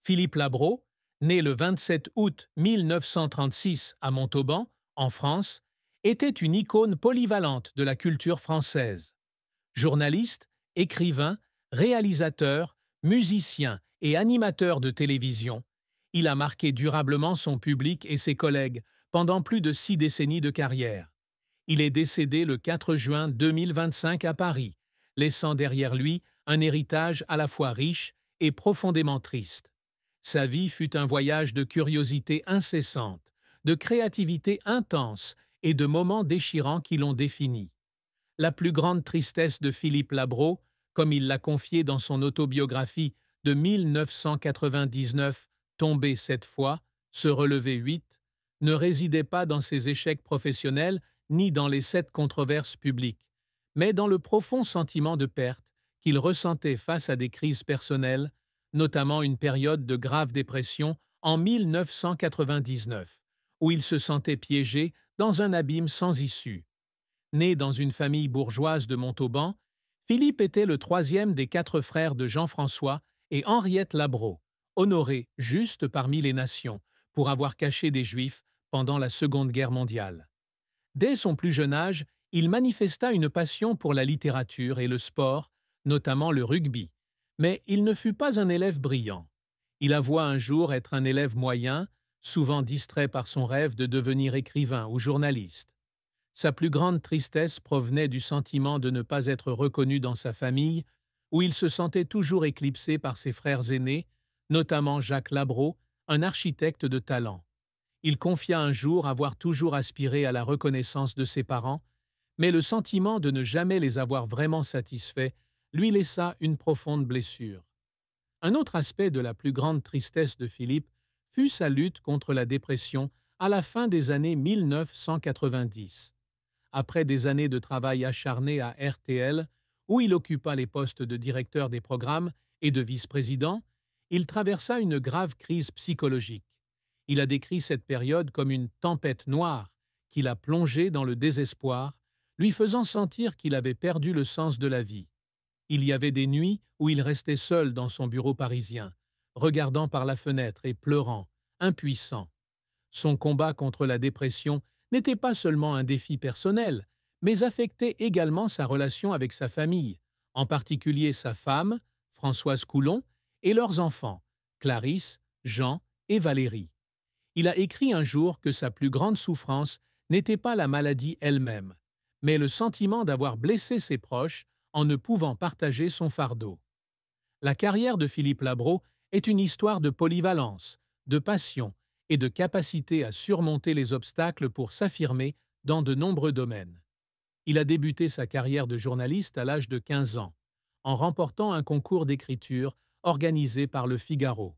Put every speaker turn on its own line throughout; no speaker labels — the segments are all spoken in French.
Philippe Labro, né le 27 août 1936 à Montauban, en France, était une icône polyvalente de la culture française. Journaliste, écrivain, réalisateur, musicien et animateur de télévision, il a marqué durablement son public et ses collègues pendant plus de 6 décennies de carrière. Il est décédé le 4 juin 2025 à Paris, laissant derrière lui un héritage à la fois riche et profondément triste. Sa vie fut un voyage de curiosité incessante, de créativité intense et de moments déchirants qui l'ont défini. La plus grande tristesse de Philippe Labro, comme il l'a confié dans son autobiographie de 1999, Tomber 7 fois, se relever 8, ne résidait pas dans ses échecs professionnels ni dans les 7 controverses publiques, mais dans le profond sentiment de perte qu'il ressentait face à des crises personnelles, notamment une période de grave dépression en 1999, où il se sentait piégé dans un abîme sans issue. Né dans une famille bourgeoise de Montauban, Philippe était le 3e des 4 frères de Jean-François et Henriette Labro, honoré juste parmi les nations pour avoir caché des Juifs pendant la Seconde Guerre mondiale. Dès son plus jeune âge, il manifesta une passion pour la littérature et le sport, notamment le rugby, mais il ne fut pas un élève brillant. Il avoua un jour être un élève moyen, souvent distrait par son rêve de devenir écrivain ou journaliste. Sa plus grande tristesse provenait du sentiment de ne pas être reconnu dans sa famille, où il se sentait toujours éclipsé par ses frères aînés, notamment Jacques Labro, un architecte de talent. Il confia un jour avoir toujours aspiré à la reconnaissance de ses parents, mais le sentiment de ne jamais les avoir vraiment satisfaits lui laissa une profonde blessure. Un autre aspect de la plus grande tristesse de Philippe fut sa lutte contre la dépression à la fin des années 1990. Après des années de travail acharné à RTL, où il occupa les postes de directeur des programmes et de vice-président, il traversa une grave crise psychologique. Il a décrit cette période comme une tempête noire qui l'a plongé dans le désespoir, lui faisant sentir qu'il avait perdu le sens de la vie. Il y avait des nuits où il restait seul dans son bureau parisien, regardant par la fenêtre et pleurant, impuissant. Son combat contre la dépression n'était pas seulement un défi personnel, mais affectait également sa relation avec sa famille, en particulier sa femme, Françoise Coulon, et leurs enfants, Clarisse, Jean et Valérie. Il a écrit un jour que sa plus grande souffrance n'était pas la maladie elle-même, mais le sentiment d'avoir blessé ses proches en ne pouvant partager son fardeau. La carrière de Philippe Labro est une histoire de polyvalence, de passion et de capacité à surmonter les obstacles pour s'affirmer dans de nombreux domaines. Il a débuté sa carrière de journaliste à l'âge de 15 ans, en remportant un concours d'écriture organisé par Le Figaro.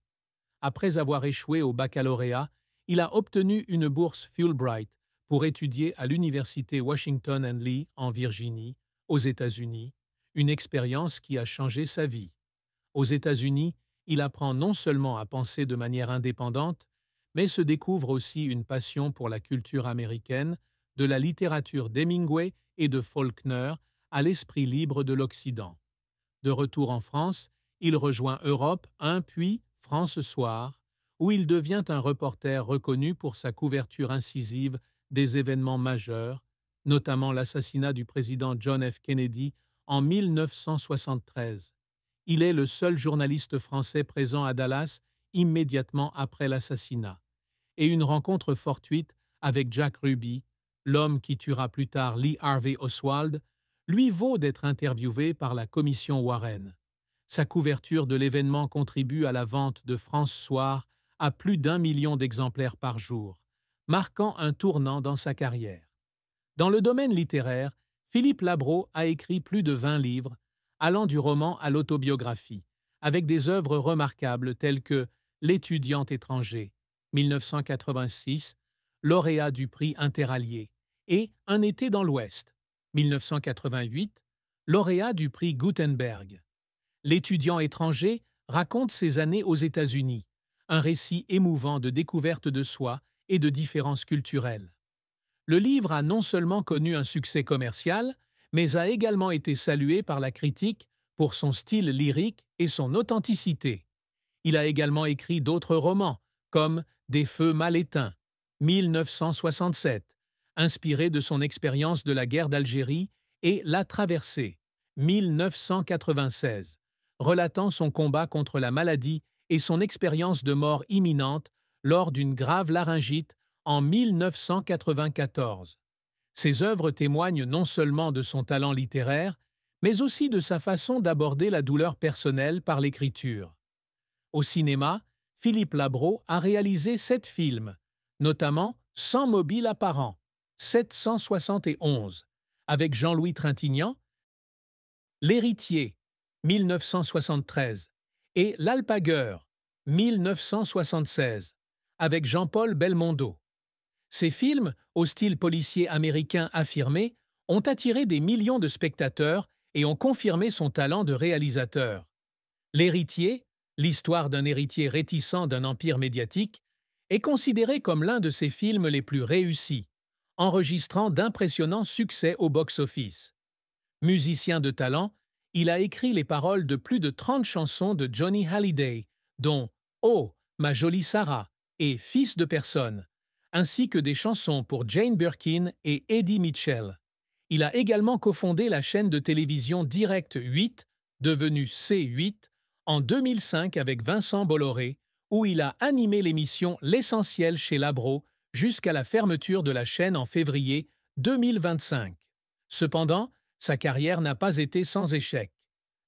Après avoir échoué au baccalauréat, il a obtenu une bourse Fulbright pour étudier à l'université Washington and Lee en Virginie, aux États-Unis, une expérience qui a changé sa vie. Aux États-Unis, il apprend non seulement à penser de manière indépendante, mais se découvre aussi une passion pour la culture américaine, de la littérature d'Hemingway et de Faulkner à l'esprit libre de l'Occident. De retour en France, il rejoint Europe 1 puis France Soir, où il devient un reporter reconnu pour sa couverture incisive des événements majeurs, notamment l'assassinat du président John F. Kennedy en 1973. Il est le seul journaliste français présent à Dallas immédiatement après l'assassinat. Et une rencontre fortuite avec Jack Ruby, l'homme qui tuera plus tard Lee Harvey Oswald, lui vaut d'être interviewé par la commission Warren. Sa couverture de l'événement contribue à la vente de France Soir à plus d'1 million d'exemplaires par jour, marquant un tournant dans sa carrière. Dans le domaine littéraire, Philippe Labro a écrit plus de 20 livres, allant du roman à l'autobiographie, avec des œuvres remarquables telles que L'étudiant étranger, 1986, lauréat du prix Interallié, et Un été dans l'Ouest, 1988, lauréat du prix Gutenberg. L'étudiant étranger raconte ses années aux États-Unis, un récit émouvant de découverte de soi et de différences culturelles. Le livre a non seulement connu un succès commercial, mais a également été salué par la critique pour son style lyrique et son authenticité. Il a également écrit d'autres romans, comme Des feux mal éteints, 1967, inspiré de son expérience de la guerre d'Algérie, et La traversée, 1996, relatant son combat contre la maladie et son expérience de mort imminente lors d'une grave laryngite en 1994. Ses œuvres témoignent non seulement de son talent littéraire, mais aussi de sa façon d'aborder la douleur personnelle par l'écriture. Au cinéma, Philippe Labro a réalisé 7 films, notamment Sans mobile apparent, 771, avec Jean-Louis Trintignant, L'héritier, 1973, et L'alpagueur, 1976, avec Jean-Paul Belmondo. Ces films, au style policier américain affirmé, ont attiré des millions de spectateurs et ont confirmé son talent de réalisateur. L'héritier, l'histoire d'un héritier réticent d'un empire médiatique, est considéré comme l'un de ses films les plus réussis, enregistrant d'impressionnants succès au box-office. Musicien de talent, il a écrit les paroles de plus de 30 chansons de Johnny Hallyday, dont « Oh, ma jolie Sarah » et « Fils de personne », ainsi que des chansons pour Jane Birkin et Eddie Mitchell. Il a également cofondé la chaîne de télévision Direct 8, devenue C8, en 2005 avec Vincent Bolloré, où il a animé l'émission L'Essentiel chez Labro jusqu'à la fermeture de la chaîne en février 2025. Cependant, sa carrière n'a pas été sans échec.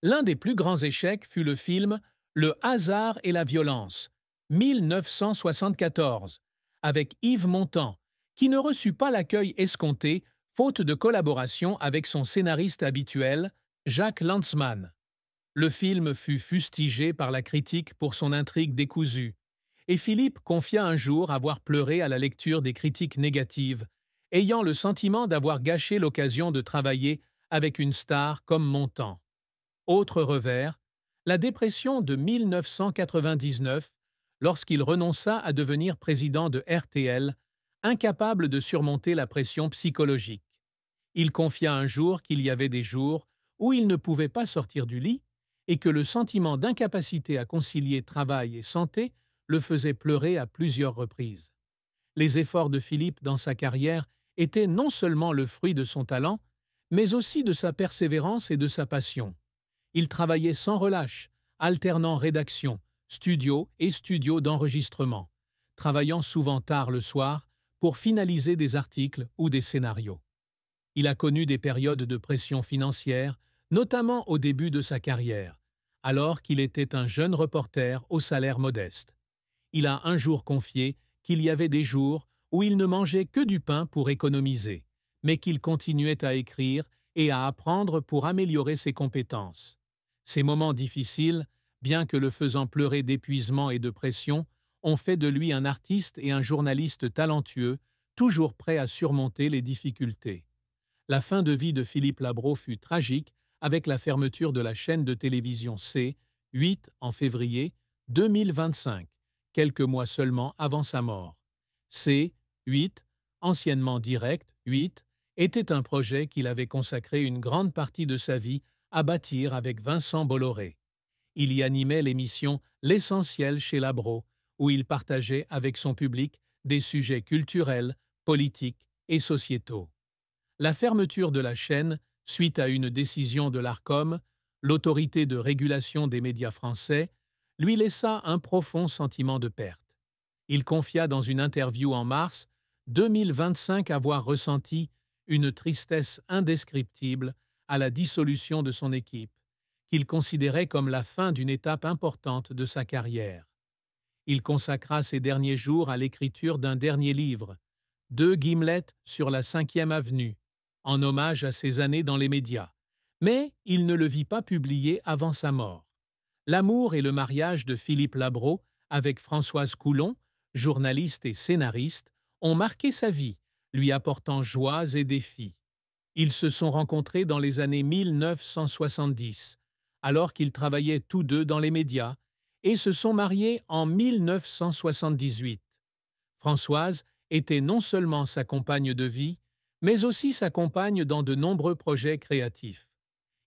L'un des plus grands échecs fut le film Le hasard et la violence, 1974, avec Yves Montand, qui ne reçut pas l'accueil escompté faute de collaboration avec son scénariste habituel, Jacques Lanzmann. Le film fut fustigé par la critique pour son intrigue décousue, et Philippe confia un jour avoir pleuré à la lecture des critiques négatives, ayant le sentiment d'avoir gâché l'occasion de travailler avec une star comme Montand. Autre revers, la dépression de 1999, lorsqu'il renonça à devenir président de RTL, incapable de surmonter la pression psychologique. Il confia un jour qu'il y avait des jours où il ne pouvait pas sortir du lit et que le sentiment d'incapacité à concilier travail et santé le faisait pleurer à plusieurs reprises. Les efforts de Philippe dans sa carrière étaient non seulement le fruit de son talent, mais aussi de sa persévérance et de sa passion. Il travaillait sans relâche, alternant rédaction, studio et studio d'enregistrement, travaillant souvent tard le soir pour finaliser des articles ou des scénarios. Il a connu des périodes de pression financière, notamment au début de sa carrière, alors qu'il était un jeune reporter au salaire modeste. Il a un jour confié qu'il y avait des jours où il ne mangeait que du pain pour économiser, mais qu'il continuait à écrire et à apprendre pour améliorer ses compétences. Ces moments difficiles, bien que le faisant pleurer d'épuisement et de pression, ont fait de lui un artiste et un journaliste talentueux, toujours prêt à surmonter les difficultés. La fin de vie de Philippe Labro fut tragique avec la fermeture de la chaîne de télévision C8 en février 2025, quelques mois seulement avant sa mort. C8, anciennement Direct 8, était un projet qu'il avait consacré une grande partie de sa vie à bâtir avec Vincent Bolloré. Il y animait l'émission L'Essentiel chez Labro, où il partageait avec son public des sujets culturels, politiques et sociétaux. La fermeture de la chaîne, suite à une décision de l'Arcom, l'autorité de régulation des médias français, lui laissa un profond sentiment de perte. Il confia dans une interview en mars 2025 avoir ressenti une tristesse indescriptible à la dissolution de son équipe, qu'il considérait comme la fin d'une étape importante de sa carrière. Il consacra ses derniers jours à l'écriture d'un dernier livre, 2 Gimlettes sur la 5e avenue, en hommage à ses années dans les médias, mais il ne le vit pas publié avant sa mort. L'amour et le mariage de Philippe Labro avec Françoise Coulon, journaliste et scénariste, ont marqué sa vie, lui apportant joies et défis. Ils se sont rencontrés dans les années 1970, alors qu'ils travaillaient tous deux dans les médias, et se sont mariés en 1978. Françoise était non seulement sa compagne de vie, mais aussi sa compagne dans de nombreux projets créatifs.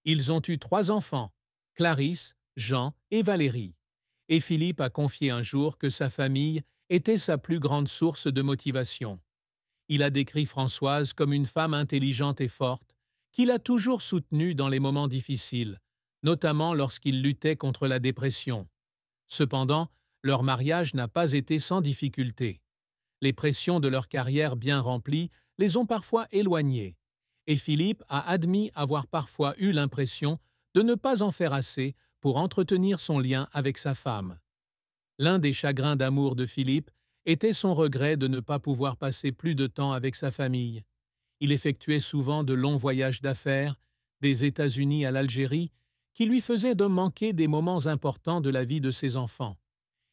Ils ont eu 3 enfants, Clarisse, Jean et Valérie. et Philippe a confié un jour que sa famille était sa plus grande source de motivation. Il a décrit Françoise comme une femme intelligente et forte, qu'il a toujours soutenue dans les moments difficiles, notamment lorsqu'il luttait contre la dépression. Cependant, leur mariage n'a pas été sans difficulté. Les pressions de leur carrière bien remplie les ont parfois éloignés, et Philippe a admis avoir parfois eu l'impression de ne pas en faire assez pour entretenir son lien avec sa femme. L'un des chagrins d'amour de Philippe était son regret de ne pas pouvoir passer plus de temps avec sa famille. Il effectuait souvent de longs voyages d'affaires, des États-Unis à l'Algérie, qui lui faisaient de manquer des moments importants de la vie de ses enfants.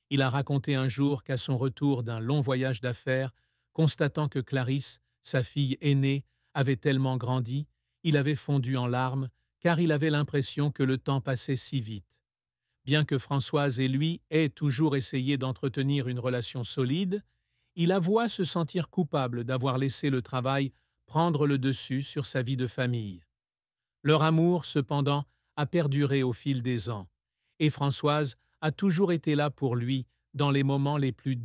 Il a raconté un jour qu'à son retour d'un long voyage d'affaires, constatant que Clarisse, sa fille aînée, avait tellement grandi, il avait fondu en larmes, car il avait l'impression que le temps passait si vite. Bien que Françoise et lui aient toujours essayé d'entretenir une relation solide, il avoua se sentir coupable d'avoir laissé le travail prendre le dessus sur sa vie de famille. Leur amour, cependant, a perduré au fil des ans, et Françoise a toujours été là pour lui dans les moments les plus